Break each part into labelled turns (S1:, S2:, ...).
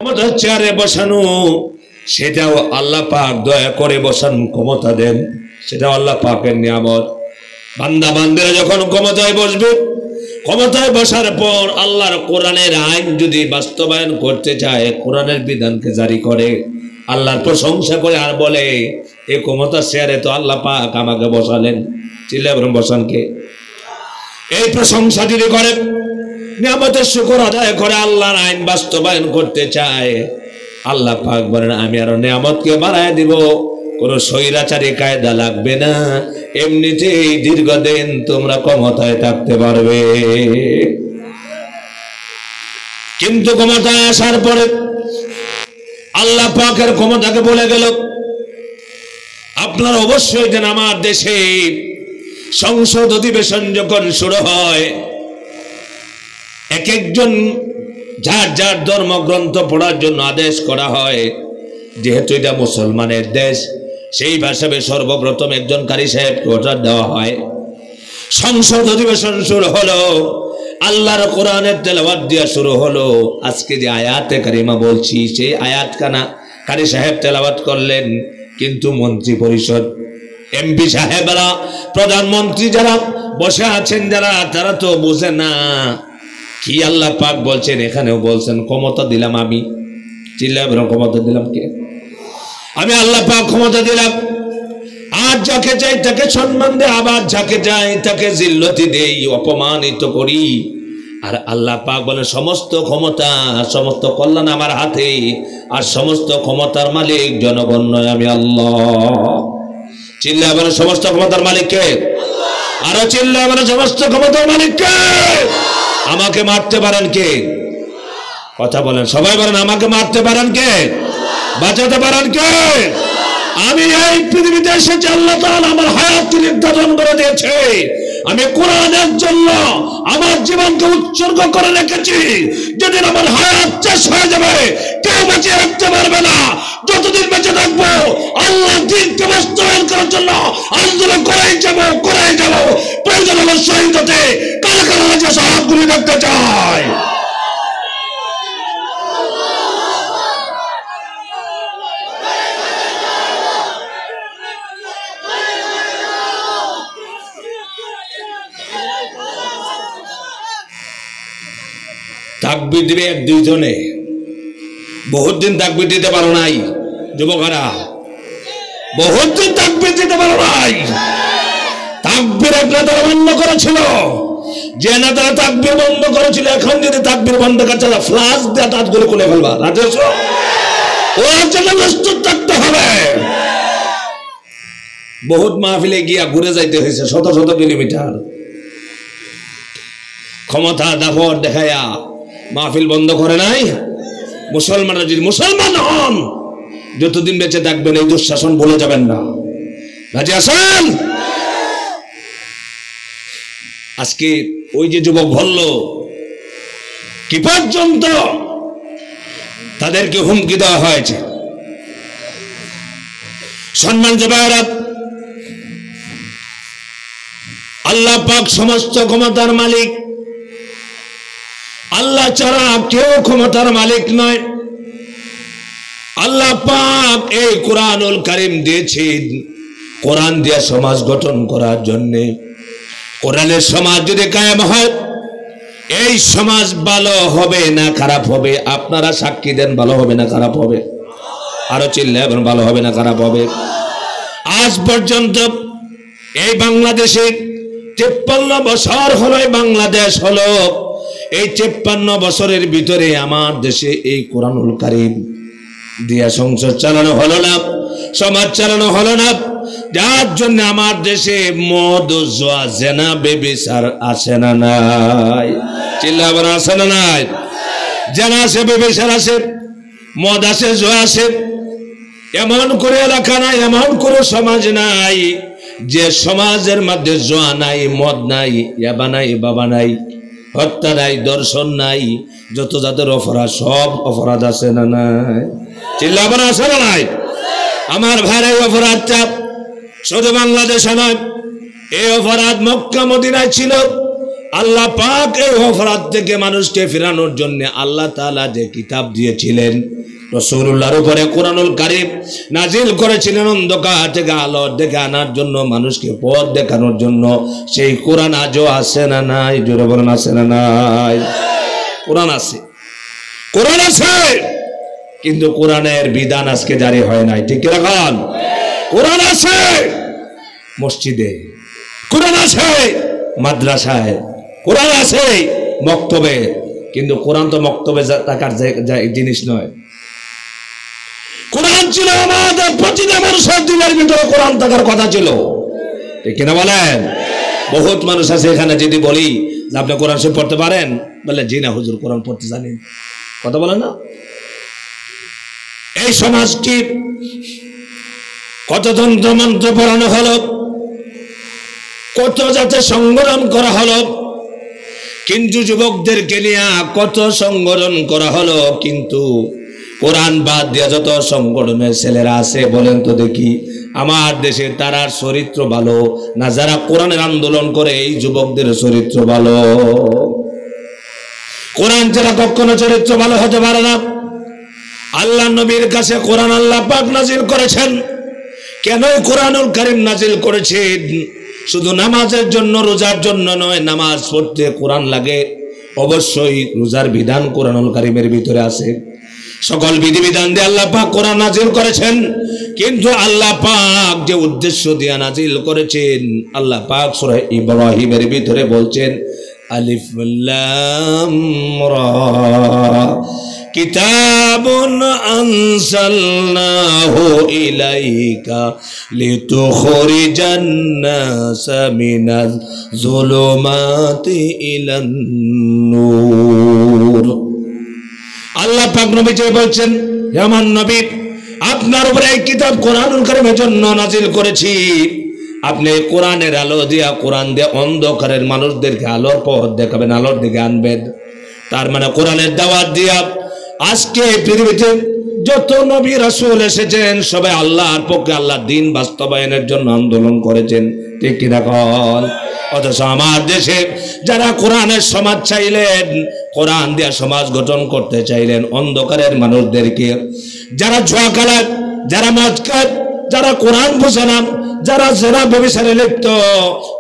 S1: ক্ষমতার চেয়ারে বসানো সেটাও আল্লাহ পাক দয়া করে বসান, ক্ষমতা দেন, সেটাও আল্লাহ পাকের নিয়ামত। বান্দা বান্দারা যখন ক্ষমতায় বসবে, ক্ষমতায় বসার পর আল্লাহর কোরআনের আইন যদি বাস্তবায়ন করতে চায়, কোরআনের বিধানকে জারি করে, আল্লাহর প্রশংসা করে আর বলে এই ক্ষমতার চেয়ারে তো আল্লাহ পাক আমাকে বসালেন, চিল্লা বরং বসানকে। এই প্রশংসা যদি করে, নিয়ামতের শুকর আদায় করে আল্লাহর আইন বাস্তবায়ন করতে চায়, আল্লাহ পাক বলেন আমি আরো নিয়ামতকে বাড়ায় দিব, কোন স্বৈরাচারী কায়দা লাগবে না, এমনিতেই দীর্ঘদিন তোমরা ক্ষমতায় থাকতে পারবে। কিন্তু ক্ষমতায় আসার পরে আল্লাহ পাকের ক্ষমতাকে বলে গেল, আপনারা অবশ্যই যেন আমার দেশে সংসদ অধিবেশন যখন শুরু হয়, এক একজন যার যার ধর্মগ্রন্থ পড়ার জন্য আদেশ করা হয়। যেহেতু এটা মুসলমানের দেশ, সেই হিসাবে সর্বপ্রথম একজন কারি সাহেবকে অর্ডার দেওয়া হয়। সংসদ অধিবেশন শুরু হলো, আল্লাহর কোরআনের তেলাওয়াত দেওয়া শুরু হলো। আজকে যে আয়াতে কারিমা বলছি, সেই আয়াতখানা কারি সাহেব তেলাওয়াত করলেন, কিন্তু মন্ত্রী পরিষদ, এমপি সাহেবরা, প্রধানমন্ত্রী যারা বসে আছেন যারা, তারা তো বুঝে না কি আল্লাহ পাক বলছেন। এখানেও বলছেন ক্ষমতা দিলাম আমি, চিল্লায় বরং ক্ষমতা দিলাম কে? আমি আল্লাহ পাক ক্ষমতা দিলাম। আর যাকে চাই তাকে সম্মান দেয়, আবার যাকে চাই তাকে জিল্লতি দেই, অপমানিত করি। আর আল্লাহ পাক বলে সমস্ত ক্ষমতা, সমস্ত কল্যাণ আমার হাতে, আর সমস্ত ক্ষমতার মালিক জনগণ নয়, আমি আল্লাহ। চিল্লায় বলে সমস্ত ক্ষমতার মালিক কে? আরো চিল্লায় বলে সমস্ত ক্ষমতার মালিক কে? আমাকে মারতে পারেন কে? কথা বলেন, সবাই বলেন আমাকে মারতে পারেন কে? বাঁচাতে পারেন কে? আমি এই পৃথিবীতে এসেছি, আল্লাহ তাআলা আমার হায়াত নির্ধারণ করে দিয়েছে। আমি কোরআনের জন্য আমার জীবনকে উৎসর্গ করে রেখেছি। যেদিন আমার হায়াত শেষ হয়ে যাবে, কেউ বেঁচে রাখতে পারবে না। যতদিন বেঁচে থাকবো আল্লাহর দ্বীনকে বাস্তবায়ন করার জন্য আন্দোলন করেই যাব। প্রয়োজন হলো শহীদ হতে। কারা কারা রাজা সাহাবগুলি দেখতে চায়? তাকবীর দিবে এক দুইজনে, বহুত দিন তাকবীর দিতে পারো নাই যুবকেরা, বহুত দিন তাকবীর দিতে পারো নাই। তাকবীর এক নেতারা বন্ধ করেছিল, যে নেতারা তাকবীর বন্ধ করেছিল, এখন যদি তাকবীর বন্ধ করছে ফ্লাশ দিয়ে তাঁতগুলো খুলে ফেলবা। রাজেশ ওর জন্য প্রস্তুত থাকতে হবে। বহুত মাহফিলে গিয়া ঘুরে যাইতে হয়েছে শত শত কিলোমিটার, ক্ষমতা দাপট দেখায়া মাহফিল বন্ধ করে নাই। মুসলমানরা যদি মুসলমান হন, যতদিন বেঁচে থাকবেন এই দুঃশাসন ভুলে যাবেন না। রাজি আছেন? আজকে ওই যে যুবক বলল, কি পর্যন্ত তাদেরকে হুমকি দেওয়া হয়েছে। সম্মানিত ভাইরা, আল্লাহ পাক সমস্ত ক্ষমতার মালিক। আল্লাহ ছাড়া কেউ ক্ষমতার মালিক নয়। আল্লাহ পাক এই কোরআনুল কারীম দিয়েছেন কোরআন দিয়ে সমাজ গঠন করার জন্য। কোরআনের সমাজ যদি কায়েম হয়, এই সমাজ ভালো হবে না খারাপ হবে? আপনারা সাক্ষী দেন, ভালো হবে না খারাপ হবে? আরো চিল্লায় এবং ভালো হবে না খারাপ হবে? আজ পর্যন্ত এই বাংলাদেশে 53 বছর হলো বাংলাদেশ হলো। এই 53 বছরের ভিতরে আমার দেশে এই কোরআনুল কারীম দিয়া সংসার চালানো হলো না, সমাজ চালানো হলো না। যার জন্য আমার দেশে মদ, জুয়া, জেনা, বেবিচার আছে না নাই? চিল্লাবার আছে না নাই? জেনা আছে, বেবিচার আছে, মদ আছে, জুয়া আছে। এমন করে এলাকা নাই, এমন করে সমাজ নাই যে সমাজের মধ্যে জুয়া নাই, মদ নাই, ইয়াবা নাই, বাবা নাই, হত্যা নাই, দর্শন নাই, যত যাদের অপরাধ সব অপরাধ আছে না নাই? চিল্লাবার আছে না নাই? আমার ভাইরা, এই অপরাধটা শুধু বাংলাদেশে নয়, এই অপরাধ মক্কা মদিনায় ছিল। আল্লাহ পাক এই অপরাধ থেকে মানুষকে ফেরানোর জন্য আল্লাহ তাআলা যে কিতাব দিয়েছিলেন, রাসূলুল্লাহর উপরে কোরআনুল কারীম নাজিল করেছিলেন অন্ধকার থেকে আলোর দিকে আনার জন্য, মানুষকে পথ দেখানোর জন্য, সেই কোরআন আজও আছে না নাই? জোরে বলেন আছে না নাই? কোরআন আছে, কোরআন আছে, কিন্তু কোরআনের বিধান আজকে জারি হয় নাই। ঠিক কি রাখুন? কোরআন আছে মসজিদে, কোরআন আছে মাদ্রাসায়, কোরআন আছে মক্তবে, কিন্তু কোরআন তো মক্তবে থাকার জিনিস নয়। কোরআন ছিল আমাদের প্রতিটা মানুষের দিনের ভিতরে কোরআন থাকার কথা ছিল। ঠিক কিনা বলেন? বহুত মানুষ আছে এখানে যদি বলি যে আপনি কোরআন শরীফ পড়তে পারেন, বলে জি না হুজুর, কোরআন পড়তে জানেন। কথা বলেন না? এই সমাজ কি কত তন্ত্র মন্ত্র পড়ানো হলো, কত যাতে সংগঠন করা হলো, কিন্তু যুবকদেরকে নিয়ে কত সংগঠন করা হলো, কিন্তু কোরআন বাদ দিয়ে যত সংগঠনের ছেলেরা আছে বলেন তো দেখি আমার দেশে তারার চরিত্র ভালো না যারা কোরআনের আন্দোলন করে এই যুবকদের চরিত্র ভালো? কোরআন ছাড়া কখনো চরিত্র ভালো হতে পারে না। আল্লাহ নবীর কাছে কোরআন আল্লাহ পাক নাজিল করেছেন। কেন কোরআনুল কারীম নাজিল করেছেন? শুধু নামাজের জন্য, রোজার জন্য নয়। নামাজ পড়তে কোরআন লাগে, অবশ্যই রোজার বিধান কোরআনুল কারীমের ভিতরে আছে। সকল বিধিবিধান দিয়ে আল্লাহ পাক কোরআন নাজিল করেছেন, কিন্তু আল্লাহ পাক যে উদ্দেশ্য দিয়ে নাজিল করেছেন, আল্লাহ পাক সূরা ইব্রাহিমের ভিতরে বলছেন আলিফ লাম রা কিতাবুন আনজালনাহু ইলাইকা লিতুখরিজান নাসা মিনাজ যুলুমাতি ইলান নূর। আল্লাহ পাক নবীকে বলছেন, হে আমার নবী, আপনার উপরে এই কিতাব কোরআনুল কারীমের জন্য নাজিল করেছি। আপনি কোরআনের আলো দিয়া, কোরআন দিয়ে অন্ধকারের মানুষদেরকে আলোর পথ দেখাবেন, আলোর দিকে আনবেন। তার মানে কোরআনের দাওয়াত দিয়া আজকে পৃথিবীতে যত নবী রাসূল এসেছেন সবাই আল্লাহর পক্ষে, আল্লাহর দ্বীন বাস্তবায়নের জন্য আন্দোলন করেছেন। ঠিক কি না কল? অথচ আমার দেশে যারা কোরআনের সমাজ চাইলেন, কোরআন দিয়ে সমাজ গঠন করতে চাইলেন, অন্ধকারের মানুষদেরকে, যারা জুয়া খেলেন, যারা মদ খান, যারা কোরআন বোঝে না, যারা যারা ব্যভিচারে লিপ্ত,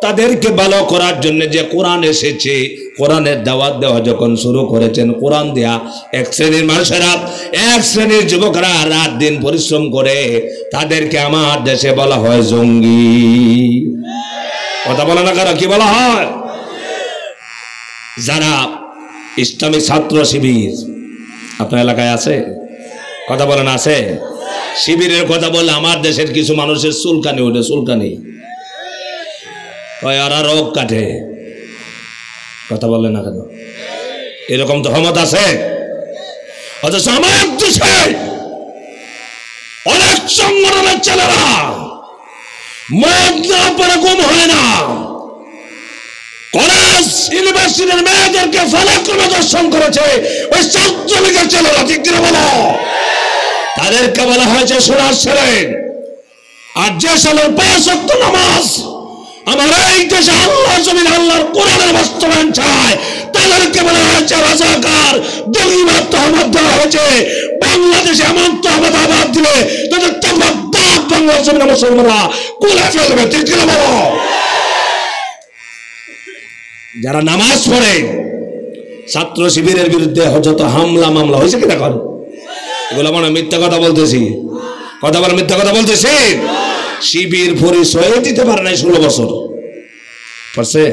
S1: তাদেরকে ভালো করার জন্য যে কোরআন এসেছে, কোরআনের দাওয়াত দেওয়া যখন শুরু করেছেন, কোরআন দেয়া এক শ্রেণীর মানুষেরা, এক শ্রেণীর যুবকরা রাত দিন পরিশ্রম করে, তাদেরকে আমার দেশে বলা হয় জঙ্গি। কথা বলে না কারা? কি বলা হয়? যারা ইসলামী ছাত্র শিবির আপনার এলাকায় আছে? কথা বলেন আছে? শিবিরের কথা বললে আমার দেশের কিছু মানুষের চুলকানি ওঠে, চুলকানি ওরা রোগ কাটে। কথা বললেন না কেন? এরকম তো ক্ষমতা আছে। অথচ আমার দেশে অনেক সংগঠনের ছেলেরা মদ না পরে ঘুম হয় না, কলেজ ইউনিভার্সিটির মেয়েদেরকে ফালাক্রমে দর্শন করেছে ওই ছাত্রলীগের ছেলেরা। ঠিক করে বলো, তাদেরকে বলা হয়েছে সোনার ছেলে। আর যে ছেলের 5 ওয়াক্ত নামাজ আমার এই দেশে আল্লাহ জমিন আল্লাহর কোরআনের বাস্তবায়ন চায়, তাদেরকে বলা হয়েছে রাজাকার, দলীয় তহমত দেওয়া হয়েছে। বাংলাদেশে এমন তহমত আবাদ দিলে তাদের তহমত বাংলার জমিনে মুসলমানরা কোলে ফেলবে। ঠিক করে বলো, যারা নামাজ পড়ে ছাত্র শিবিরের বিরুদ্ধে যত হামলা মামলা হয়েছে কি দেখুন, এগুলো মনে মিথ্যা কথা বলতেছি? কথা বলে মিথ্যা কথা বলতেছি? শিবির পরিচয় দিতে পারে নাই 16 বছর পড়ছে।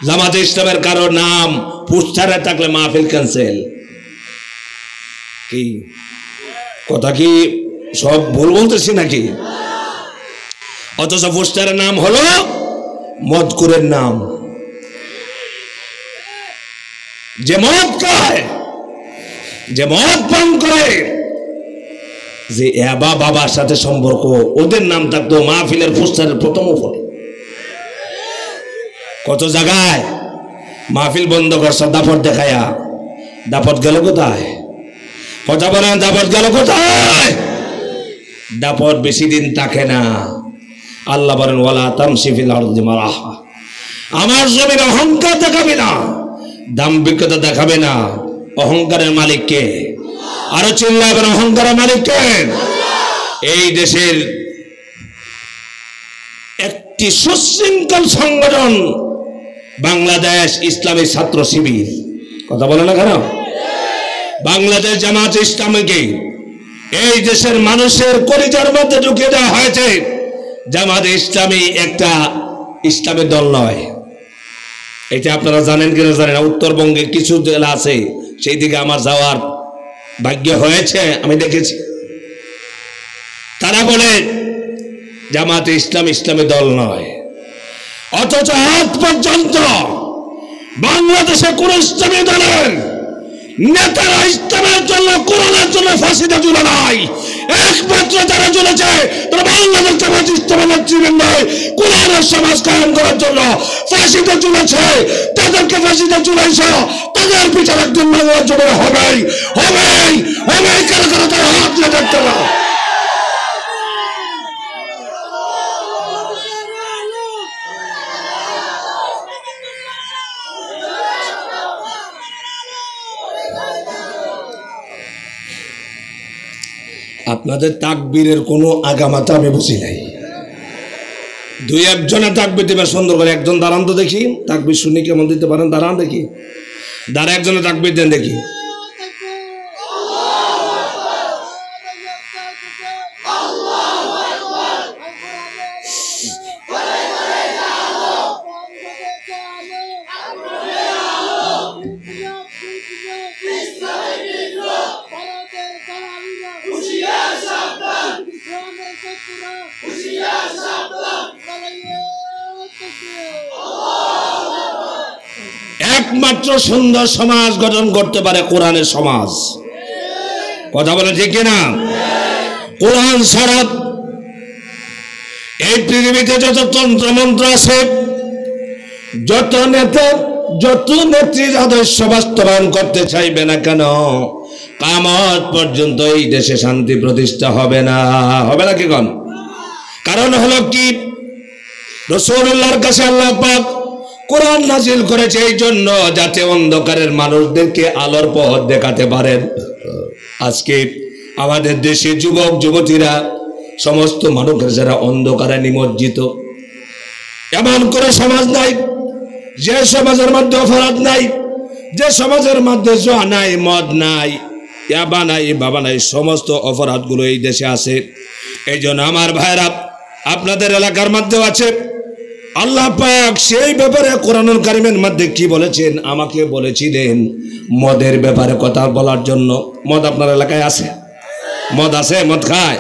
S1: জামাতে ইসলামের কারো নাম পোস্টারে থাকলে মাহফিল ক্যান্সেল। কি কথা কি সব ভুল বলতেছি নাকি? অথচ পোস্টারের নাম হলো মদকুরের নাম। যে মদ খায়, যে মদ পান করে, যে এবা বাবার সাথে সম্পর্ক, ওদের নাম থাকতো মাহফিলের পোস্টারের প্রথম উপরে। কত জায়গায় মাহফিল বন্ধ করছে দাপট দেখায়া। দাপট গেল কোথায়? কথা বলেন, দাপট গেল কোথায়? দাপট বেশি দিন থাকে না। আল্লাহ বলেন ওয়ালা তামশি ফিল আরদি মারাহা, আমার জমির অহংকার দেখাবে না, দাম্ভিকতা দেখাবে না। অহংকারের মালিক কে? আরো চিল্লাবেন, অহংকারের মালিক কে? এই দেশের একটি সুশৃঙ্খল সংগঠন বাংলাদেশ ইসলামী ছাত্র শিবির। কথা বলে না কেন? বাংলাদেশ জামাত ইসলামীকে এই দেশের মানুষের কলিজার মধ্যে ঢুকিয়ে দেওয়া হয়েছে। জামাত ইসলামী একটা ইসলামী দল নয়। এটা আপনারা জানেন কিনা জানেন না। উত্তরবঙ্গে কিছু জেলা আছে, সেই দিকে আমার যাওয়ার ভাগ্য হয়েছে, আমি দেখেছি। তারা বলে জামাত ইসলাম ইসলামী দল নয়, অথচ আজ পর্যন্ত বাংলাদেশে কোন ইসলামী দলের নেতারা ইসলামের জন্য, কোরআনের জন্য ফাঁসিতে ঝুলে নাই। একমাত্র যারা ঝুলেছে তারা বাংলাদেশ জামাত ইসলামের নেতৃবৃন্দ কোরআনের সমাজ কায়েম করার জন্য ফাঁসিতে ঝুলেছে। তাদেরকে ফাঁসিতে ঝুলাইছ, তাদের বিচার একদিন বাংলার জন্য হবেই হবেই হবেই। কেন কেন তারা হাত দিয়ে দেখতে না? আপনাদের তাকবীরের কোনো আগামাতা আমি বুঝি নাই। দুই একজনে তাকবীর দেবে সুন্দর করে। একজন দাঁড়ান তো দেখি, তাকবীর শুনি কেমন দিতে পারেন। দাঁড়ান দেখি, দাঁড়া একজনে তাকবীর দেন দেখি। একমাত্র সুন্দর সমাজ গঠন করতে পারে কোরআনের সমাজ। কথা বলে ঠিক কিনা? কোরআন ছাড়া এই পৃথিবীতে যত তন্ত্রমন্ত্র আছে, যত নেতা, যত নেত্রীর আদর্শ বাস্তবায়ন করতে চাইবে না কেন, কিয়ামত পর্যন্ত এই দেশে শান্তি প্রতিষ্ঠা হবে না। হবে না কি কোন? কারণ হলো কি, রাসূলুল্লাহর কাছে আল্লাহ পাক কোরআন নাজিল করেছে এই জন্য যাতে অন্ধকারের মানুষদেরকে আলোর পথ দেখাতে পারেন। আজকে আমাদের দেশে যুবক যুবতীরা, সমস্ত মানুষের যারা অন্ধকারে নিমজ্জিত, এমন করে সমাজ নাই যে সমাজের মধ্যে অপরাধ নাই, যে সমাজের মধ্যে জুয়া নাই, মদ নাই, ইয়াবা নাই, বাবা নাই, সমস্ত অপরাধগুলো এই দেশে আছে। এই জন্য আমার ভাইরা, আপনাদের এলাকার মধ্যেও আছে। আল্লাহ পাক সেই ব্যাপারে কোরআনুল কারীমের মধ্যে কি বলেছেন? আমাকে বলেছিলেন মদের ব্যাপারে কথা বলার জন্য। মদ আপনার এলাকায় আছে? মদ আছে? মদ খায়?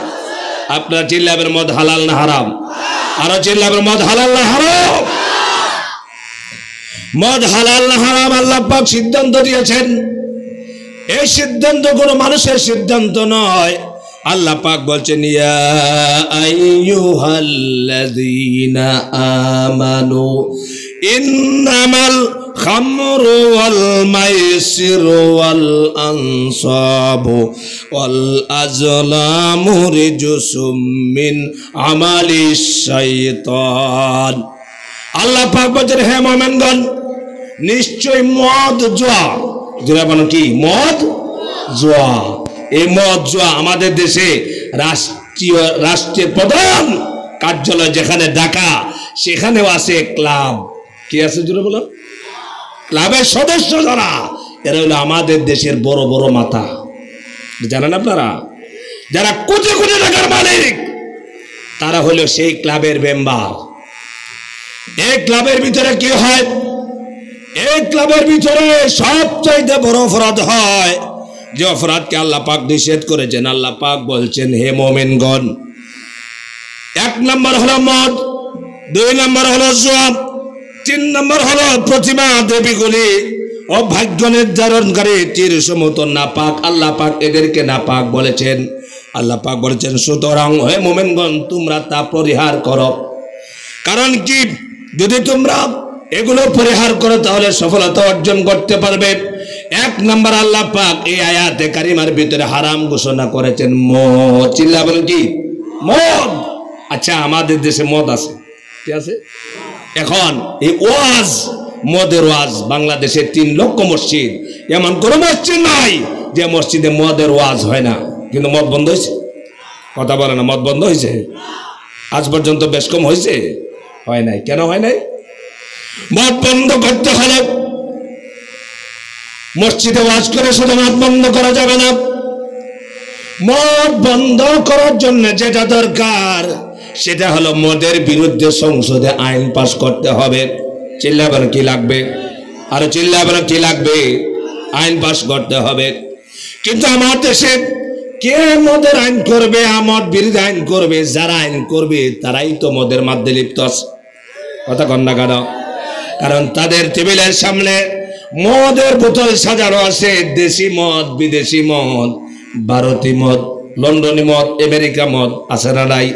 S1: আপনারা চিল্লাবেন মদ হালাল না হারাম? আরো চিল্লাবেন মদ হালাল না হারাম? মদ হালাল না হারাম আল্লাহ পাক সিদ্ধান্ত দিয়েছেন। এই সিদ্ধান্ত কোনো মানুষের সিদ্ধান্ত নয়। আল্লাহ পাক বলছেন, ইয়া আইয়ুহাল্লাযীনা আমানু ইন্নামাল খামরু ওয়াল মাইসিরু ওয়াল আনসাবু ওয়াল আজলামু রিজসুম মিন আমালিশ শাইতান। আল্লাহ পাক বলছেন, হে মুমিনগণ, নিশ্চয় মদ জুয়া, জুয়া মানে কি? মদ জুয়া। এই মদ জুয়া আমাদের দেশে রাষ্ট্রের প্রধান কার্যালয় যেখানে ঢাকা, সেখানেও আছে ক্লাব। কি আছে জুড়ে বলো? ক্লাবের সদস্য যারা, এরা হলো আমাদের দেশের বড় বড় মাথা। জানেন আপনারা? যারা কোটি কোটি টাকার মালিক, তারা হলো সেই ক্লাবের মেম্বার। এই ক্লাবের ভিতরে কি হয়? এই ক্লাবের ভিতরে সবচাইতে বড় অপরাধ হয়, যে অপরাধকে আল্লাহ পাক নিষেধ করেছেন। আল্লাহ পাক বলছেন, হে মুমিনগণ, 1 নম্বর হলো মদ, 2 নম্বর হলো জুয়া, 3 নম্বর হলো প্রতিমা দেবীগুলি ও ভাগ্য নির্ধারণকারী তীরসমূহ নাপাক। আল্লাহ পাক এদেরকে নাপাক বলেছেন। আল্লাহ পাক বলেছেন, সুতরাং হে মুমিনগণ, তোমরা তা পরিহার করো। কারণ কি, যদি তোমরা এগুলো পরিহার করো তাহলে সফলতা অর্জন করতে পারবে। 1 নম্বর আল্লাহ পাক এই আয়াতে কারিমার ভিতরে হারাম ঘোষণা করেছেন মদ। চিল্লা বলেন কি? মদ। আচ্ছা, আমাদের দেশে মদ আছে? কি আছে? এখন এই ওয়াজ, মদের ওয়াজ, বাংলাদেশে 3 লক্ষ মসজিদ, এমন কোন মসজিদ নাই যে মসজিদে মদের ওয়াজ হয় না। কিন্তু মদ বন্ধ হয়েছে? কথা বলে না, মদ বন্ধ হয়েছে? আজ পর্যন্ত বেশ কম হয়েছে? হয় নাই। কেন হয় নাই? মদ বন্ধ করতে হলে মসজিদে ওয়াজ করে শুধু মদ বন্ধ করা যাবে না। মদ বন্ধ করার জন্য যেটা দরকার সেটা হলো মদের বিরুদ্ধে সংসদে আইন পাস করতে হবে। চিল্লাবেন কি লাগবে? আর চিল্লাবেন কি লাগবে? আইন পাস করতে হবে। কিন্তু আমার দেশে কে মদের আইন করবে? মদ বিরোধী আইন করবে? যারা আইন করবে তারাই তো মদের মধ্যে লিপ্ত আছে। কথা কন না কেন? কারণ তাদের টেবিলের সামনে মদের বোতল সাজানো আছে, দেশি মদ, বিদেশি মদ, ভারতীয় মদ, লন্ডনী মদ, আমেরিকা মদ আছে না নাই?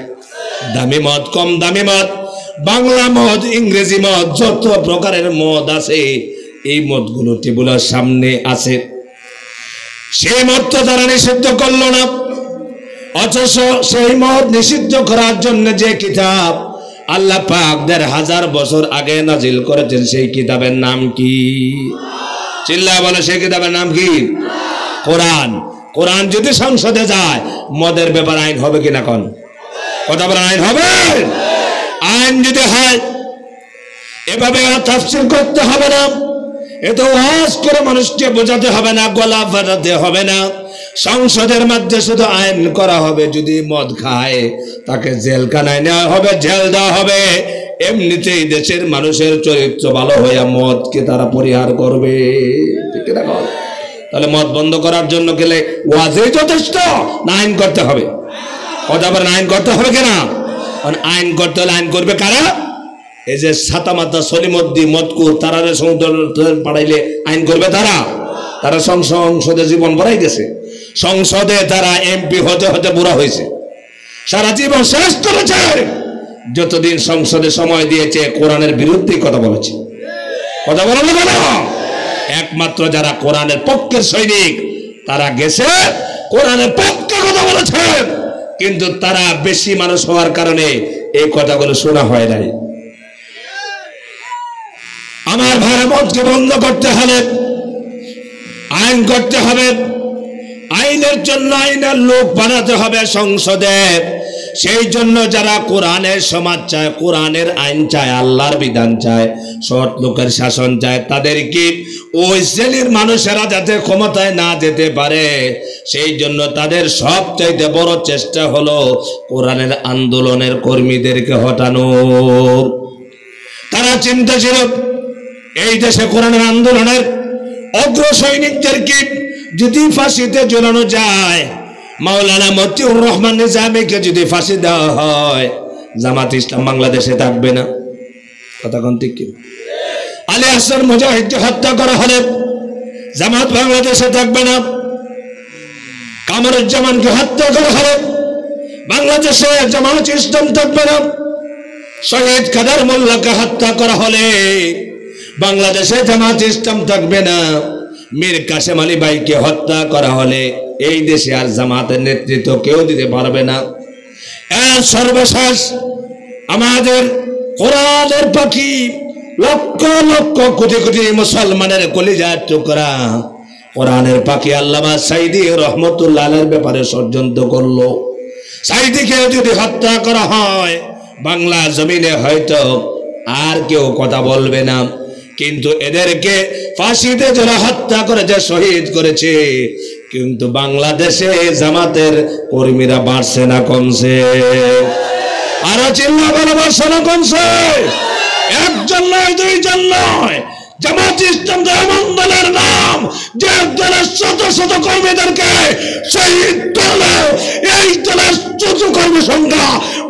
S1: দামি মদ, কম দামি মদ, বাংলা মদ, ইংরেজি মদ, যত প্রকারের মদ আছে এই মদগুলো টেবিলের সামনে আছে। সেই মদ তো তারা নিষিদ্ধ করলো না, অথচ সেই মদ নিষিদ্ধ করার জন্য যে কিতাব আল্লাহ পাক ১,৫০০ বছর আগে নাজিল করেছেন সেই কিতাবের নাম কি? চিল্লা বলে, সেই কিতাবের নাম কি? কোরআন। কোরআন যদি সংসদে যায় মদের ব্যাপার আইন হবে কিনা কোন? কথা বলেন, আইন হবে? আইন যদি হয় এভাবে তাফসীর করতে হবে না, এত ওয়াজ করে মানুষকে বোঝাতে হবে না, গলা ফাটাতে হবে না। সংসদের মধ্যে শুধু আইন করা হবে, যদি মদ খায় তাকে জেলখানায় নেওয়া হবে, জেল দেওয়া হবে। এমনিতেই দেশের মানুষের চরিত্র ভালো হইয়া মদকে তারা পরিহার করবে। ঠিক না? তাহলে মদ বন্ধ করার জন্য গেলে ওয়াজই যথেষ্ট না আইন করতে হবে? কথা বলেন, আইন করতে হবে কিনা? আইন করতে হলে আইন করবে কারা? এই যে ছাতামাতা সলিমদ্দি মদকুর তারা সমুদ্র পাঠাইলে আইন করবে তারা? তারা সংসদে জীবন ভরাই গেছে, সংসদে তারা এমপি হতে হতে বুড়া হয়েছে, সারা জীবন শেষ করেছে। যতদিন সংসদে সময় দিয়েছে কোরআনের বিরুদ্ধে কথা বলেছে। কথা বলেন না কেন? একমাত্র যারা কোরআনের পক্ষের সৈনিক তারা গেছে কোরআনের পক্ষে কথা বলেছেন, কিন্তু তারা বেশি মানুষ হওয়ার কারণে এই কথাগুলো শোনা হয় নাই। আমার ভাইরা, মদকে বন্ধ করতে হলে আইন করতে হবে, আইনের জন্য আইনের লোক বানাতে হবে সংসদে। সেই জন্য যারা কোরআনের সমাজ চায়, কোরআনের আইন চায়, আল্লাহর বিধান চায়, সৎ লোকের শাসন চায়, তাদেরকে ওই শ্রেণীর মানুষেরা যাতে ক্ষমতায় না যেতে পারে সেই জন্য তাদের সবচাইতে বড় চেষ্টা হলো কোরআনের আন্দোলনের কর্মীদেরকে হটানো। তারা চিন্তা ছিল এই দেশে কোরআনের আন্দোলনের অগ্র সৈনিকদেরকে যদি ফাঁসিতে ঝুলানো যায়, মাওলানা মতিউর রহমান নিজামীকে যদি ফাঁসি দেওয়া হয়, জামাত ইসলাম বাংলাদেশে থাকবে না। কথা কোন ঠিক কি? আলী হাসান মুজাহিদকে হত্যা করা হলে জামাত বাংলাদেশে থাকবে না। কামরুজ্জামানকে হত্যা করা হলে বাংলাদেশে জামাত ইসলাম থাকবে না। শহীদ কাদের মোল্লাকে হত্যা করা হলে বাংলাদেশে জামাত ইসলাম থাকবে না। মীর কাসেম আলী ভাইকে হত্যা করা হলে এই দেশে আর জামাতের নেতৃত্ব কেউ দিতে পারবে না। এর সর্বশেষ আমাদের কোরআনের পাখি, লক্ষ লক্ষ কোটি কোটি মুসলমানের কলিজার টুকরা কোরআনের পাখি আল্লামা সাঈদী রহমতুল্লাহ আলাইহির ব্যাপারে ষড়যন্ত্র করলো। সাঈদীকে যদি হত্যা করা হয় বাংলা জমিনে হয়তো আর কেউ কথা বলবে না, কিন্তু এদেরকে ফাঁসিতে যারা হত্যা করেছে, শহীদ করেছে, কিন্তু বাংলাদেশে জামাতের কর্মীরা বাড়ছে না কমছে? আরো চিল্লা বলে, বাড়ছে না কমছে? একজন নয়, দুইজন নয়, জামাত ইসলাম এমন দলের নাম যে দলের শত শত কর্মীদেরকে শহীদ করলে এই দলের শত কর্মী সংখ্যা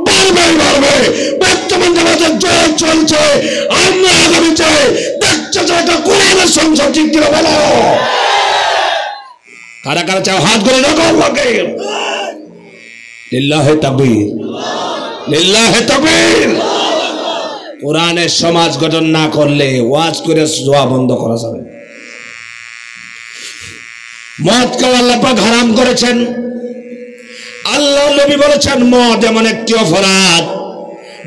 S1: বাড়বেই বাড়বে। বর্তমান জামাতের জয় চলছে, আমরা আগামী চাই দেখছে যে এটা কোরআনের সংসদ। ঠিক করে বলো, কারা কারা চাও হাত করে রাখো আল্লাহকে। লিল্লাহে তাকবীর, লিল্লাহে তাকবীর। কোরআনের সমাজ গঠন না করলে ওয়াজ করে জোয়া বন্ধ করা যাবে। মদকে আল্লাহ পাক হারাম করেছেন। আল্লাহ নবী বলেছেন মদ এমন একটি অপরাধ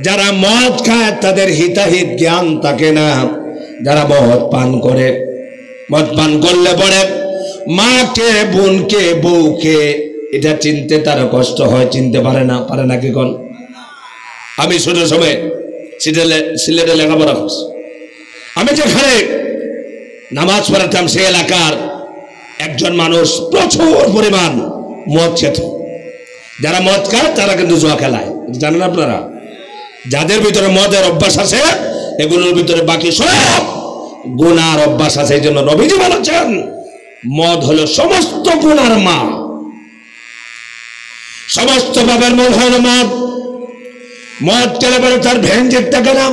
S1: যারা মদ খায় তাদের হিতাহিত জ্ঞান থাকে না। যারা মদ পান করে, মদ পান করলে পরে মাকে, বোনকে, বউকে এটা চিনতে তার কষ্ট হয়, চিনতে পারে না। পারে না কি কোন? আমি ছোট সময় সিলেটে লেখাপড়া করছি। আমি যেখানে নামাজ পড়াতাম সেই এলাকার একজন মানুষ প্রচুর পরিমাণ মদ খেত। যারা মদ খায় তারা কিন্তু জুয়া খেলায়, জানেন আপনারা? যাদের ভিতরে মদের অভ্যাস আছে এগুলোর ভিতরে বাকি সব গুনার অভ্যাস আছে। এই জন্য নবীজি বলেছেন মদ হলো সমস্ত গুনার মা, সমস্ত পাপের মূল হলো মদ। মদ খেলে পরে তার ভ্যান ঠিক থাকে না,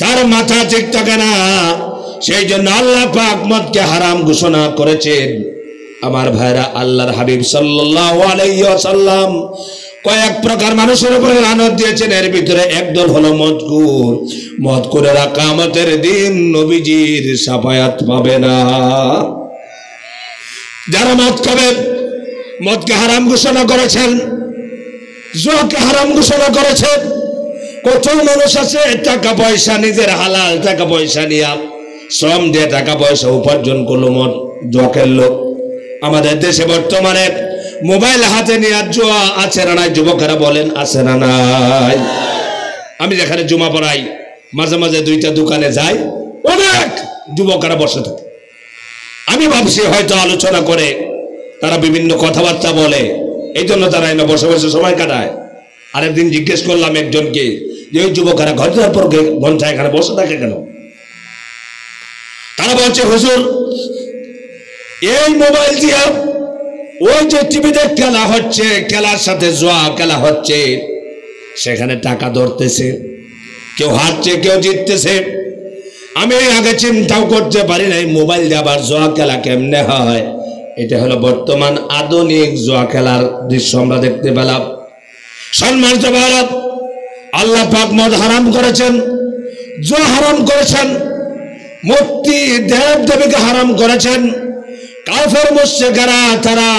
S1: তার মাথা ঠিক থাকে না। সেই জন্য আল্লাহ পাক মদকে হারাম ঘোষণা করেছেন। আমার ভাইরা, আল্লাহর হাবিব সাল্লাল্লাহু আলাইহি ওয়াসাল্লাম কয়েক প্রকার মানুষের উপরে লানত দিয়েছেন। এর ভিতরে একদল হলো মদখোর। মদখোরেরা কিয়ামতের দিন নবীজির শাফায়াত পাবে না। যারা মদ খাবে, মদকে হারাম ঘোষণা করেছেন, জুয়াকে হারাম ঘোষণা করেছেন। কত মানুষ আছে টাকা পয়সা, নিজের হালাল টাকা পয়সা নিয়ে শ্রম দিয়ে টাকা পয়সা উপার্জন করলো, মদ জুয়া খেললো। আমাদের দেশে বর্তমানে মোবাইল হাতে নিয়ে জুয়া আছে না নাই? যুবকেরা বলেন আছে না নাই? আমি যেখানে জুমা পড়াই মাঝে মাঝে দুইটা দোকানে যাই, অনেক যুবকেরা বসে থাকে। আমি ভাবছি হয়তো আলোচনা করে তারা বিভিন্ন কথাবার্তা বলে, এই জন্য তারা এনে বসে বসে সময় কাটায়। আরেকদিন জিজ্ঞেস করলাম একজনকে যে ওই যুবকেরা ঘন্টার পর ঘন্টা এখানে বসে থাকে কেন? তারা বলছে হুজুর এই মোবাইল দিয়ে ওই যে টিভিতে খেলা হচ্ছে, খেলার সাথে জুয়া খেলা হচ্ছে, সেখানে টাকা ধরতেছে, কেউ হারছে কেউ জিততেছে। আমি আগে চিন্তাও করতে পারি না এই মোবাইল দিয়ে আবার জুয়া খেলা কেমনে হয়। এটা হলো বর্তমান আধুনিক জুয়া খেলার দৃশ্য আমরা দেখতে পেলাম। সম্মানিত ভাইরা, আল্লাহ পাক মদ হারাম করেছেন, জুয়া হারাম করেছেন, মূর্তি দেব দেবীকে হারাম করেছেন। কাফের মুশরিকরা তারা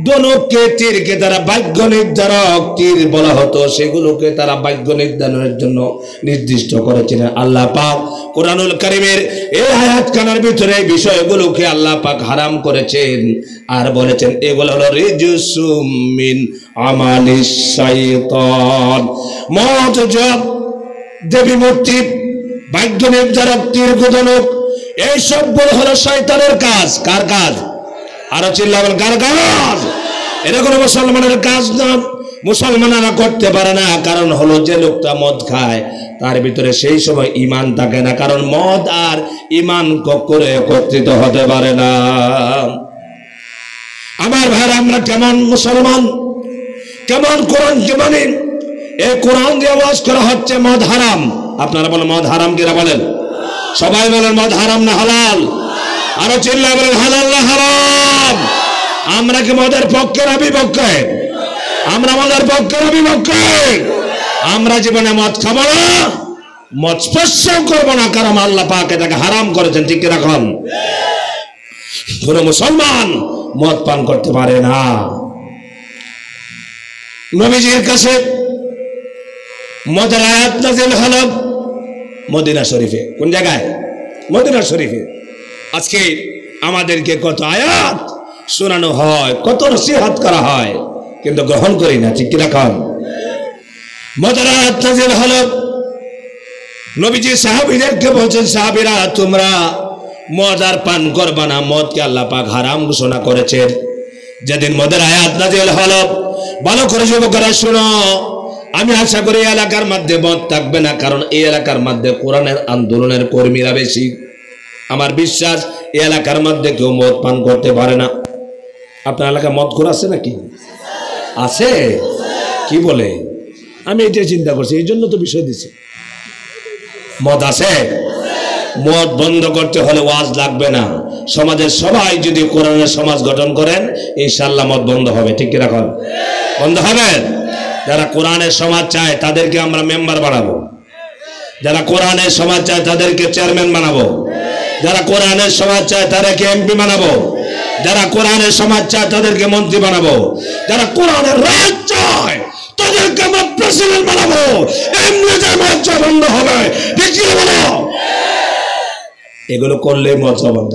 S1: দনককে, তীরকে তারা ভাগ্য নির্ধারক তীর বলা হতো, সেগুলোকে তারা ভাগ্য নির্ধারণের জন্য নির্দিষ্ট করেছিলেন। আল্লাহ পাক কোরআনুল কারীমের এই আয়াতখানার ভিতরে এই বিষয়গুলোকে আল্লাহ পাক হারাম করেছেন আর বলেছেন এগুলো হলো রিজসুম মিন আমালিশ শাইতান। মদ, জুয়া, দেবী মূর্তি, ভাগ্য নির্ধারক, তীর গোদনক, এই সবগুলো হলো শয়তানের কাজ। কার কাজ? আরো চিল্লাবেন, কার কাজ? এটা কোনো মুসলমানের কাজ না, মুসলমানেরা করতে পারে না। কারণ হলো যে লোকটা মদ খায় তার ভিতরে সেই সময় ঈমান থাকে না, কারণ মদ আর ঈমান কখনো একত্রিত হতে পারে না। আমার ভাইরা, আমরা কেমন মুসলমান, কেমন কোরআনকে মানি? এই কোরআন দিয়ে ওয়াজ করা হচ্ছে মদ হারাম। আপনারা বলেন মদ হারাম কিনা বলেন? সবাই বলেন মদ হারাম না হালাল? আরো চিল্লা বলেন হালাল না হারাম? আমরা কি মদের পক্ষে না বিপক্ষে? আমরা মদের পক্ষে না বিপক্ষে? আমরা জীবনে মদ খাবো না, মদ স্পর্শ করবো না, কারণ আল্লাহ পাক এটাকে হারাম করেছেন। ঠিক কিনা কন? কোন মুসলমান মদ পান করতে পারে না। নবীজির কাছে মদের আয়াত নাযিল হলো মদিনা শরীফে। কোন জায়গায়? মদিনা শরীফে। আজকে আমাদেরকে কত আয়াত শোনানো হয়, কত নসিহত করা হয়, কিন্তু গ্রহণ করি না। ঠিক কিনা কন? মদের আয়াত নাযিল হলো, নবীজি সাহাবীদেরকে বলছেন সাহাবীরা তোমরা মদ আর পান করবা না, মদকে আল্লাহ পাক হারাম ঘোষণা করেছেন। যেদিন মদের আয়াত নাযিল হলো, ভালো করে যুবকেরা শুনো, আমি আশা করি এই এলাকার মধ্যে মদ থাকবে না, কারণ এই এলাকার মধ্যে কোরআনের আন্দোলনের কর্মীরা বেশি। আমার বিশ্বাস এই এলাকার মধ্যে কেউ মদ পান করতে পারে না। আপনার এলাকায় মদখোর আছে নাকি? আছে? কি বলে? আমি এটাই চিন্তা করছি, এই জন্য তো বিষয় দিচ্ছি। মদ আছে? মদ বন্ধ করতে হলে ওয়াজ লাগবে না। সমাজের সবাই যদি কোরআনের সমাজ গঠন করেন, ইনশাআল্লাহ মদ বন্ধ হবে। ঠিক কি রাখুন? বন্ধ হবে। যারা কোরআনের সমাজ চায় তাদেরকে আমরা মেম্বার বানাবো, যারা কোরআনের সমাজ চায় তাদেরকে চেয়ারম্যান বানাবো, যারা কোরআনের সমাজ চায় তাদেরকে এমপি বানাবো, যারা কোরআনের সমাজ চায় তাদেরকে মন্ত্রী বানাবো, যারা কোরআনের রাজ চায় তাদেরকে আমরা প্রেসিডেন্ট বানাবো, এমনি যে মজ্জা বন্ধ হবে, ঠিক কি বলো? এগুলো করলে মজ্জা বন্ধ,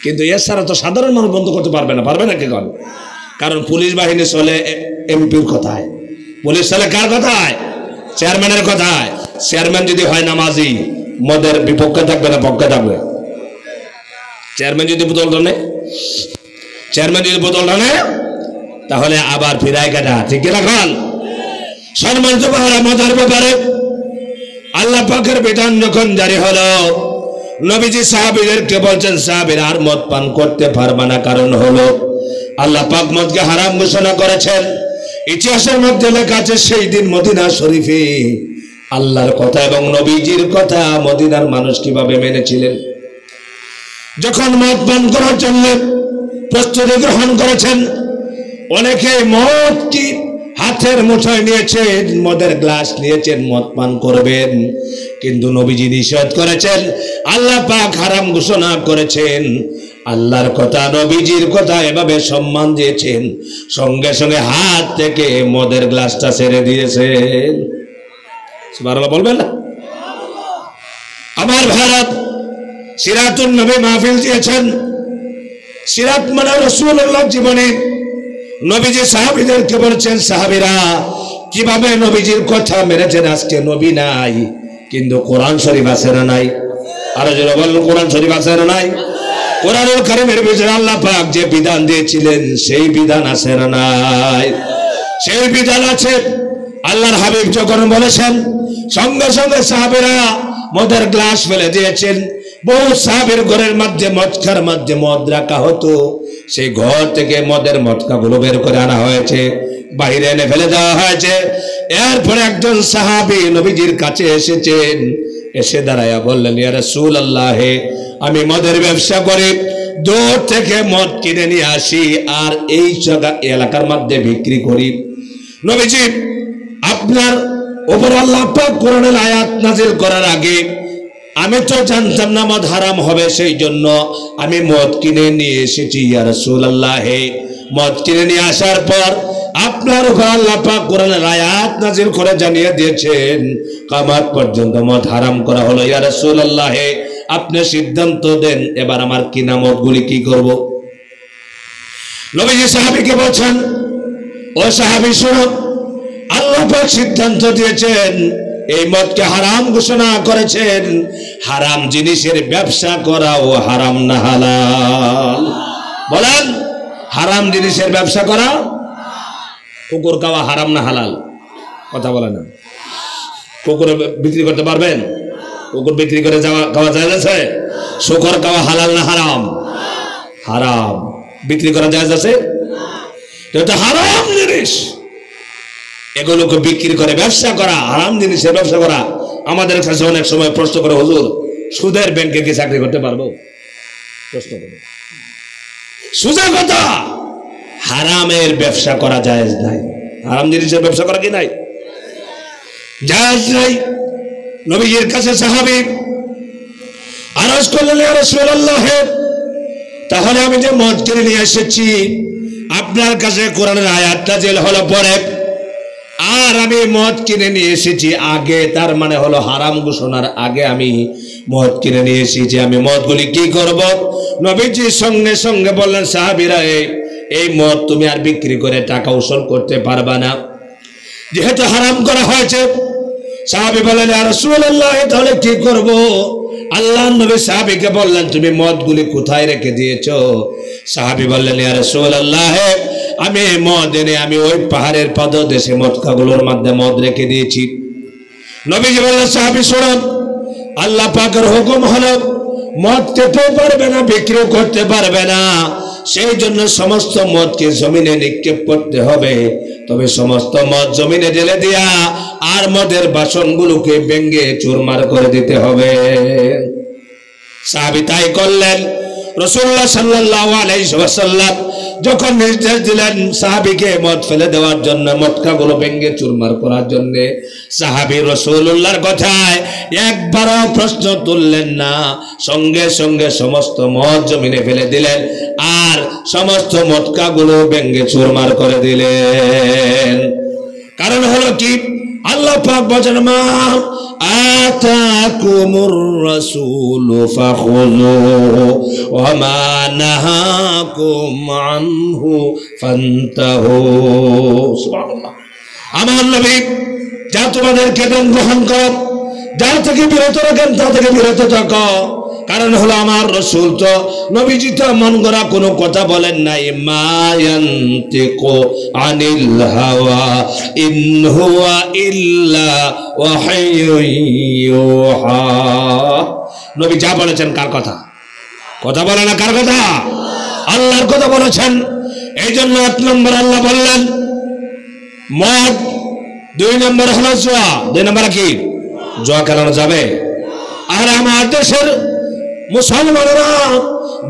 S1: কিন্তু এছাড়া তো সাধারণ মানুষ বন্ধ করতে পারবে না। পারবে না কি করে? কারণ পুলিশ বাহিনী চলে এমপির কথায়, পুলিশ চলে কার কথায়? চেয়ারম্যানের কথায়। চেয়ারম্যান যদি হয় নামাজি, মদের বিপক্ষে থাকবে না পক্ষে থাকবে? চেয়ারম্যান যদি বোতল টানে, চেয়ারম্যান যদি বোতল টানে, তাহলে আবার ফিরায় কাটা, ঠিক কিনা খান? সম্মানিত ভাইরা, মদের ব্যাপারে আল্লাহ পাকের বিধান যখন জারি হলো, নবীজি সাহাবীদেরকে বলছেন, সাহাবীরা আর মদ পান করতে পারবে না। কারণ হলো আল্লাহ পাক মদকে হারাম ঘোষণা করেছেন। ইতিহাসের মধ্যে লেখা আছে, সেই দিন মদিনা শরীফে আল্লাহর কথা এবং নবীজির কথা মদিনার মানুষ কিভাবে মেনেছিলেন। যখন মদ পান করার জন্য প্রস্তুতি গ্রহণ করেছেন, অনেকে মদ কি হাতের মুঠোয় নিয়েছেন, মদের গ্লাস নিয়েছেন, মদ পান করবেন, কিন্তু নবীজি নিষেধ করেছেন। আল্লাহ পাক হারাম ঘোষণা করেছেন। আল্লাহর কথা নবীজির কথা এভাবে সম্মান দিয়েছেন, সঙ্গে সঙ্গে হাত থেকে মদের গ্লাসটা ছেড়ে দিয়েছেন। সুবহানাল্লাহ বলবেন না? আমার ভারত সিরাতুন নবী মাহফিল দিয়েছেন। সিরাত মানে রাসূলুল্লাহ জীবনে নবীজি সাহাবীদেরকে বলেছেন, সাহাবীরা কিভাবে নবীজির কথা মেনেছেন। আজকে নবী নাই, কিন্তু কোরআন শরীফ আছে না নাই? আরো যারা বলুন, কোরআন শরীফ আছে না নাই? কোরআনুল কারীমের ভিতরে আল্লাহ পাক যে বিধান দিয়েছিলেন, সেই বিধান আছে না নাই? সেই বিধান আছে। আল্লাহর হাবিব যখন বলেছেন, সঙ্গে সঙ্গে সাহাবীরা মদের গ্লাস ফেলে দিয়েছেন। বহু সাহাবীর ঘরের মধ্যে মটকার মধ্যে মদ রাখা হতো, সেই ঘর থেকে মদের মটকাগুলো বের করে আনা হয়েছে, বাইরে এনে ফেলে দেওয়া হয়েছে। এরপরে একজন সাহাবী নবীজির কাছে এসেছেন, এসে দাঁড়ায়া বললেন, ইয়া রাসূলুল্লাহ, আমি মদের ব্যবসা করি, দূর থেকে মদ কিনে নিয়ে আসি আর এই জায়গা এলাকার মধ্যে বিক্রি করি। নবীজি, আপনার উপর আল্লাহ পাক কোরআনের আয়াত নাযিল করার আগে আমি তো জানতাম না মদ হারাম হবে, সেই জন্য আমি মদ কিনে নিয়ে এসেছি। ইয়া রাসূলুল্লাহ, মদ কিনে নিয়ে আসার পর আপনার উপর আল্লাহ পাক কোরআনের আয়াত নাযিল করে জানিয়ে দিয়েছেন, কিয়ামত পর্যন্ত মদ হারাম করা হলো। ইয়া রাসূলুল্লাহ, আপনি সিদ্ধান্ত দেন, এবার আমার কিনা মদগুলি কি করব? নবীজি সাহাবীকে বলছেন, ও সাহাবী শুনো, আল্লাহ পাক সিদ্ধান্ত দিয়েছেন, এই মদকে হারাম ঘোষণা করেছেন। হারাম জিনিসের ব্যবসা করাও হারাম না হালাল? বলেন, হারাম জিনিসের ব্যবসা করা? কুকুর খাওয়া হারাম না হালাল? কথা বলে না। কুকুর বিক্রি করতে পারবেন? কুকুর বিক্রি করে খাওয়া যায় আছে? শুকর খাওয়া হালাল না হারাম? হারাম। বিক্রি করা যায় আছে? এটা হারাম জিনিস, এগুলোকে বিক্রি করে ব্যবসা করা, হারাম জিনিসের ব্যবসা করা। আমাদের কাছে অনেক সময় প্রশ্ন করে, হুজুর সুদের ব্যাংকে কি চাকরি করতে পারবো? প্রশ্ন করে, সোজা কথা, হারামের ব্যবসা করা জায়েজ নাই। হারাম জিনিসের ব্যবসা করা কি নাই? জায়েজ নাই। নবীজির কাছে সাহাবী আরজ করলেন, ইয়া রাসূলুল্লাহ, তাহলে আমি যে মদ কিনে নিয়ে এসেছি, আপনার কাছে কোরআনের আয়াত নাযিল হলো পরে, আর আমি মদ কিনে নিয়ে এসেছি আগে, তার মানে হলো হারাম ঘোষণার আগে আমি মদ কিনে নিয়ে এসেছি, আমি মদগুলি কি করব? নবীজি সঙ্গে সঙ্গে বললেন, সাহাবীরা, এই মদ তুমি আর বিক্রি করে টাকা উসুল করতে পারবা না, যেহেতু হারাম করা হয়েছে। সাহাবী বললেন, ইয়া রাসূলুল্লাহ, তাহলে কি করব? আল্লাহর নবী সাহাবীকে বললেন, তুমি মদগুলি কোথায় রেখে দিয়েছো? সাহাবী বললেন, ইয়া রাসূলুল্লাহ, আমি মদ এনে আমি ওই পাহাড়ের পাদদেশে মটকাগুলোর মধ্যে মদ রেখে দিয়েছি। নবীজি বললেন, সাহাবী শোনো, আল্লাহ পাকের হুকুম হলো মদ খেতেও পারবে না, বিক্রিও করতে পারবে না, সেই জন্য সমস্ত মদকে জমিনে নিক্ষেপ করতে হবে। তবে সমস্ত মদ জমিনে ঢেলে দিয়া আর মদের বাসনগুলোকে ভেঙে চুরমার করে দিতে হবে। সাহাবী তাই করলেন। রাসূলুল্লাহ সাল্লাল্লাহু আলাইহি ওয়াসাল্লাম যখন নির্দেশ দিলেন সাহাবীকে মদ ফেলে দেওয়ার জন্য, মটকাগুলো ভেঙে চুরমার করার জন্য, সাহাবী রাসূলুল্লাহর কথায় একবারও প্রশ্ন তুললেন না, সঙ্গে সঙ্গে সমস্ত মদ জমিনে ফেলে দিলেন আর সমস্ত মটকাগুলো ভেঙে চুরমার করে দিলেন। কারণ হলো কি, আল্লাহ পাক বলেন মা আতাকুমুর রাসূলু ফাখুযুহু ওয়া মা নাহাকুম আনহু ফান্তাহু। সুবহানাল্লাহ। আমার নবী যা তোমাদেরকে গ্রহণ করো, যা থেকে বিরত রাখেন তা থেকে বিরত থাকো। কারণ হলো আমার রাসূল তো, নবীজি তো মন গড়া কোনো কথা বলেন নাই। মা ইয়ানতিকু আনিল হাওয়া ইন হুয়া ইল্লা ওয়াহয়ুন ইউহা। নবী যা বলেছেন কার কথা? কথা বলে না, কার কথা? আল্লাহর কথা বলেছেন। এই জন্য 1 নম্বর আল্লাহ বললেন মদ, 2 নম্বর হলো জুয়া। 2 নম্বর কি? জুয়া খেলানো যাবে? আর আমার দেশের মুসলমানরা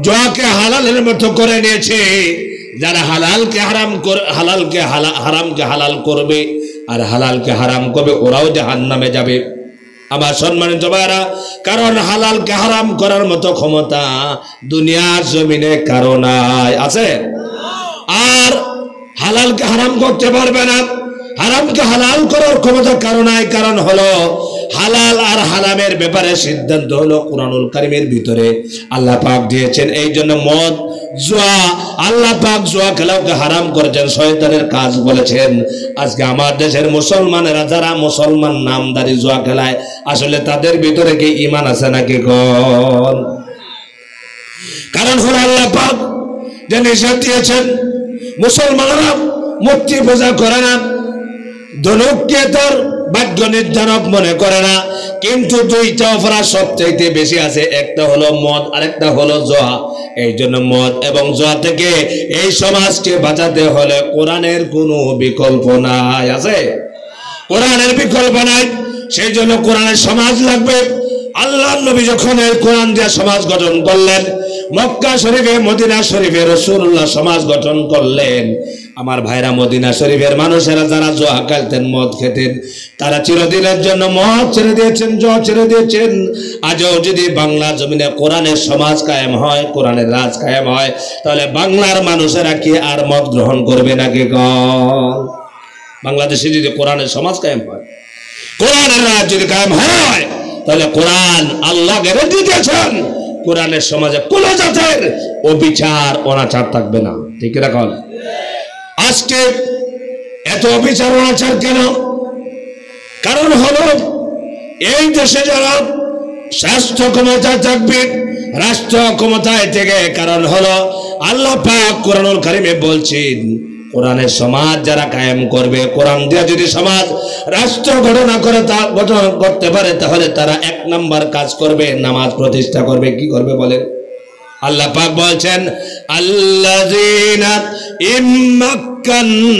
S1: জুয়াকে হালালের মতো করে নিয়েছে। যারা হালালকে হারাম করে, হারামকে হালাল করবে আর হালালকে হারাম করবে, ওরাও জাহান্নামে যাবে। আমার সম্মানিত ভাইরা, কারণ হালালকে হারাম করার মতো ক্ষমতা দুনিয়ার জমিনে কারো নাই। আছে? আর হালালকে হারাম করতে পারবে না, হারামকে হালাল করার ক্ষমতা কারো নাই। কারণ হলো হালাল আর হারামের ব্যাপারে সিদ্ধান্ত হলো কুরআনুল কারীমের ভিতরে আল্লাহ পাক দিয়েছেন। এই জন্য মদ, জুয়া, আল্লাহ পাক জুয়া খেলাকে হারাম করেছেন, শয়তানের কাজ বলেছেন। আজকে আমার দেশের মুসলমানেরা যারা মুসলমান নামদারি জুয়া খেলায়, আসলে তাদের ভিতরে কি ঈমান আছে নাকি কোন? কারণ হলো আল্লাহ পাক যে নিষেধ দিয়েছেন, মুসলমানরা মূর্তি পূজা করে না, ধনুককে তার ভাগ্য নির্ধারক মনে করে না, কিন্তু 2টা অপরাধ সবচাইতে বেশি আছে, একটা হলো মদ আর একটা হলো জুয়া। এই জন্য মদ এবং জুয়া থেকে এই সমাজকে বাঁচাতে হলে কোরআনের কোনো বিকল্প নাই। আছে? কোরআনের বিকল্প নাই। সেই জন্য কোরআনের সমাজ লাগবে। আল্লাহর নবী যখন এই কোরআন দিয়ে সমাজ গঠন করলেন, মক্কা শরীফে, মদিনা শরীফে রাসূলুল্লাহ সমাজ গঠন করলেন। আমার ভাইরা, মদিনা শরীফের মানুষেরা যারা জুয়া খেলতেন, মদ খেতেন, তারা চিরদিনের জন্য মদ ছেড়ে দিয়েছেন, জুয়া ছেড়ে দিয়েছেন। আজও যদি বাংলা জমিনে কোরআনের সমাজ কায়েম হয়, কোরআনের রাজ কায়েম হয়, তাহলে বাংলার মানুষেরা কি আর মদ গ্রহণ করবে নাকি? বাংলাদেশে যদি কোরআনের সমাজ কায়েম হয়, কোরআনের রাজ যদি কায়েম হয়, তাহলে কোরআন আল্লাহ গ্যারান্টি দিয়েছেন কোরআনের সমাজে কোনো জাতের অবিচার অনাচার থাকবে না। ঠিক রাখুন। আজকে এত অবিচার অনাচার কেন? কারণ হলো এই দেশে যারা রাষ্ট্র ক্ষমতায় থাকবে, রাষ্ট্র ক্ষমতায় থেকে, কারণ হলো আল্লাহ পাক কোরআনুল কারীমে বলছেন কোরআনের সমাজ যারা কায়েম করবে, কোরআন দিয়ে যদি সমাজ রাষ্ট্র গঠন করতে পারে, তাহলে তারা 1 নম্বর কাজ করবে, নামাজ প্রতিষ্ঠা করবে। কি করবে বলেন? আল্লাহ পাক বলছেন আল্লাযীনা ইম্মাক্কান